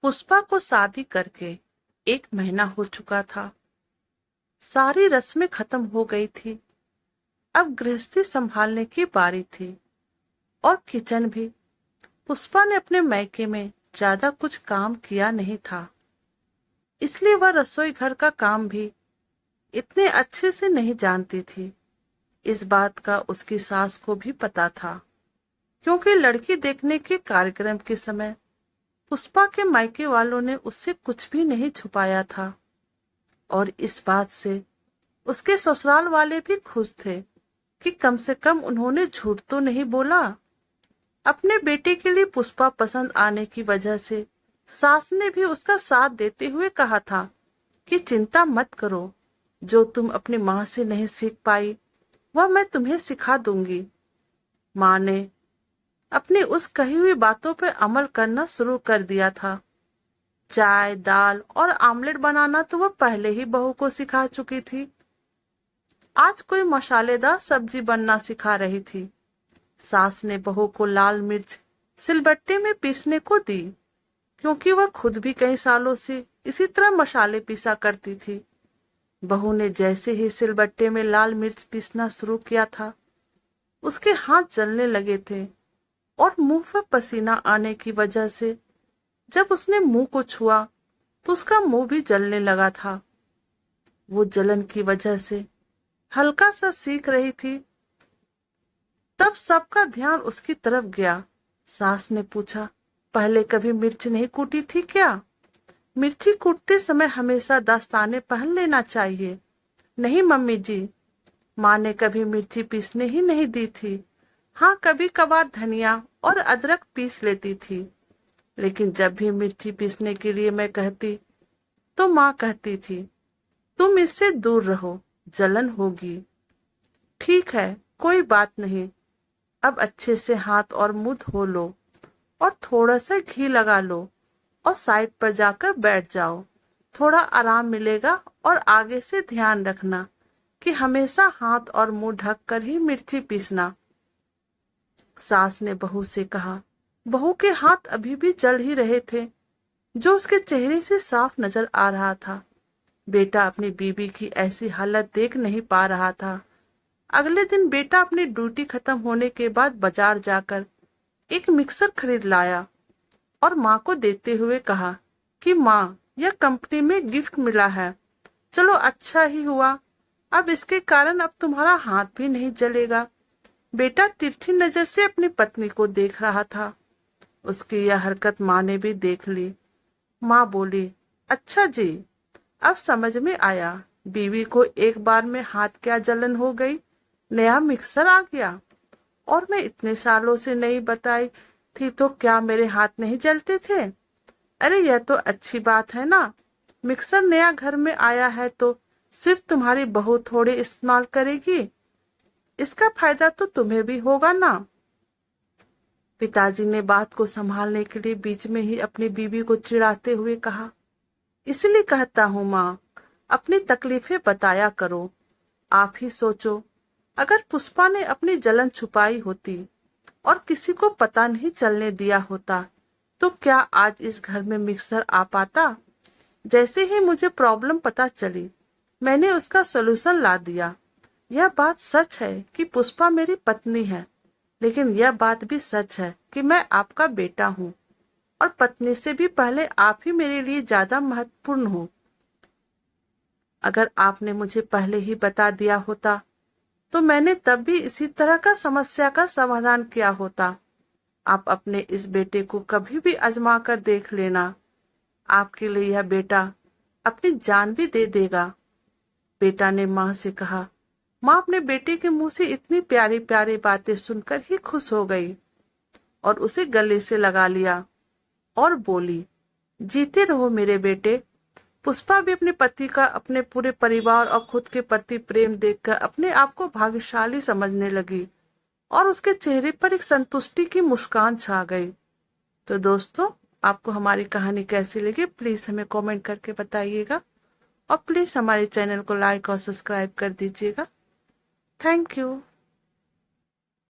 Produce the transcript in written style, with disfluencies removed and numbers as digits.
पुष्पा को शादी करके 1 महीना हो चुका था। सारी रस्में खत्म हो गई थी। अब गृहस्थी संभालने की बारी थी और किचन भी। पुष्पा ने अपने मायके में ज्यादा कुछ काम किया नहीं था, इसलिए वह रसोई घर का काम भी इतने अच्छे से नहीं जानती थी। इस बात का उसकी सास को भी पता था, क्योंकि लड़की देखने के कार्यक्रम के समय पुष्पा के मायके वालों ने उससे कुछ भी नहीं छुपाया था और इस बात से उसके ससुराल वाले भी खुश थे कि कम से कम उन्होंने झूठ तो नहीं बोला। अपने बेटे के लिए पुष्पा पसंद आने की वजह से सास ने भी उसका साथ देते हुए कहा था कि चिंता मत करो, जो तुम अपनी माँ से नहीं सीख पाई वह मैं तुम्हें सिखा दूंगी। माँ ने अपनी उस कही हुई बातों पर अमल करना शुरू कर दिया था। चाय, दाल और आमलेट बनाना तो वह पहले ही बहू को सिखा चुकी थी। आज कोई मसालेदार सब्जी बनना सिखा रही थी। सास ने बहू को लाल मिर्च सिलबट्टे में पीसने को दी, क्योंकि वह खुद भी कई सालों से इसी तरह मसाले पीसा करती थी। बहू ने जैसे ही सिलबट्टे में लाल मिर्च पीसना शुरू किया था, उसके हाथ जलने लगे थे और मुंह पर पसीना आने की वजह से जब उसने मुंह को छुआ तो उसका मुंह भी जलने लगा था। वो जलन की वजह से हल्का सा सीख रही थी। तब सबका ध्यान उसकी तरफ गया। सास ने पूछा, पहले कभी मिर्च नहीं कूटी थी क्या? मिर्ची कूटते समय हमेशा दस्ताने पहन लेना चाहिए। नहीं मम्मी जी, माँ ने कभी मिर्ची पीसने ही नहीं दी थी। हाँ, कभी कभार धनिया और अदरक पीस लेती थी, लेकिन जब भी मिर्ची पीसने के लिए मैं कहती तो माँ कहती थी, तुम इससे दूर रहो, जलन होगी। ठीक है, कोई बात नहीं। अब अच्छे से हाथ और मुंह धो लो और थोड़ा सा घी लगा लो और साइड पर जाकर बैठ जाओ। थोड़ा आराम मिलेगा और आगे से ध्यान रखना कि हमेशा हाथ और मुंह ढक कर ही मिर्ची पीसना। सास ने बहू से कहा। बहू के हाथ अभी भी जल ही रहे थे, जो उसके चेहरे से साफ नजर आ रहा था। बेटा अपनी बीबी की ऐसी हालत देख नहीं पा रहा था। अगले दिन बेटा अपनी ड्यूटी खत्म होने के बाद बाजार जाकर एक मिक्सर खरीद लाया और माँ को देते हुए कहा कि माँ, यह कंपनी में गिफ्ट मिला है। चलो, अच्छा ही हुआ। अब इसके कारण अब तुम्हारा हाथ भी नहीं जलेगा। बेटा तिरछी नजर से अपनी पत्नी को देख रहा था। उसकी यह हरकत माँ ने भी देख ली। माँ बोली, अच्छा जी, अब समझ में आया। बीवी को एक बार में हाथ क्या जलन हो गई। नया मिक्सर आ गया और मैं इतने सालों से नहीं बताई थी तो क्या मेरे हाथ नहीं जलते थे? अरे यह तो अच्छी बात है ना। मिक्सर नया घर में आया है तो सिर्फ तुम्हारी बहू थोड़े इस्तेमाल करेगी, इसका फायदा तो तुम्हें भी होगा ना। पिताजी ने बात को संभालने के लिए बीच में ही अपनी बीवी को चिढ़ाते हुए कहा, इसलिए कहता हूँ माँ, अपनी तकलीफें बताया करो। आप ही सोचो, अगर पुष्पा ने अपनी जलन छुपाई होती और किसी को पता नहीं चलने दिया होता तो क्या आज इस घर में मिक्सर आ पाता? जैसे ही मुझे प्रॉब्लम पता चली, मैंने उसका सलूशन ला दिया। यह बात सच है कि पुष्पा मेरी पत्नी है, लेकिन यह बात भी सच है कि मैं आपका बेटा हूँ और पत्नी से भी पहले आप ही मेरे लिए ज्यादा महत्वपूर्ण हो। अगर आपने मुझे पहले ही बता दिया होता तो मैंने तब भी इसी तरह का समस्या का समाधान किया होता। आप अपने इस बेटे को कभी भी आजमा कर देख लेना। आपके लिए यह बेटा अपनी जान भी दे देगा। बेटा ने माँ से कहा। माँ अपने बेटे के मुंह से इतनी प्यारी प्यारी बातें सुनकर ही खुश हो गई और उसे गले से लगा लिया और बोली, जीते रहो मेरे बेटे। पुष्पा भी अपने पति का अपने पूरे परिवार और खुद के प्रति प्रेम देखकर अपने आप को भाग्यशाली समझने लगी और उसके चेहरे पर एक संतुष्टि की मुस्कान छा गई। तो दोस्तों, आपको हमारी कहानी कैसी लगी प्लीज हमें कमेंट करके बताइएगा और प्लीज हमारे चैनल को लाइक और सब्सक्राइब कर दीजिएगा। Thank you.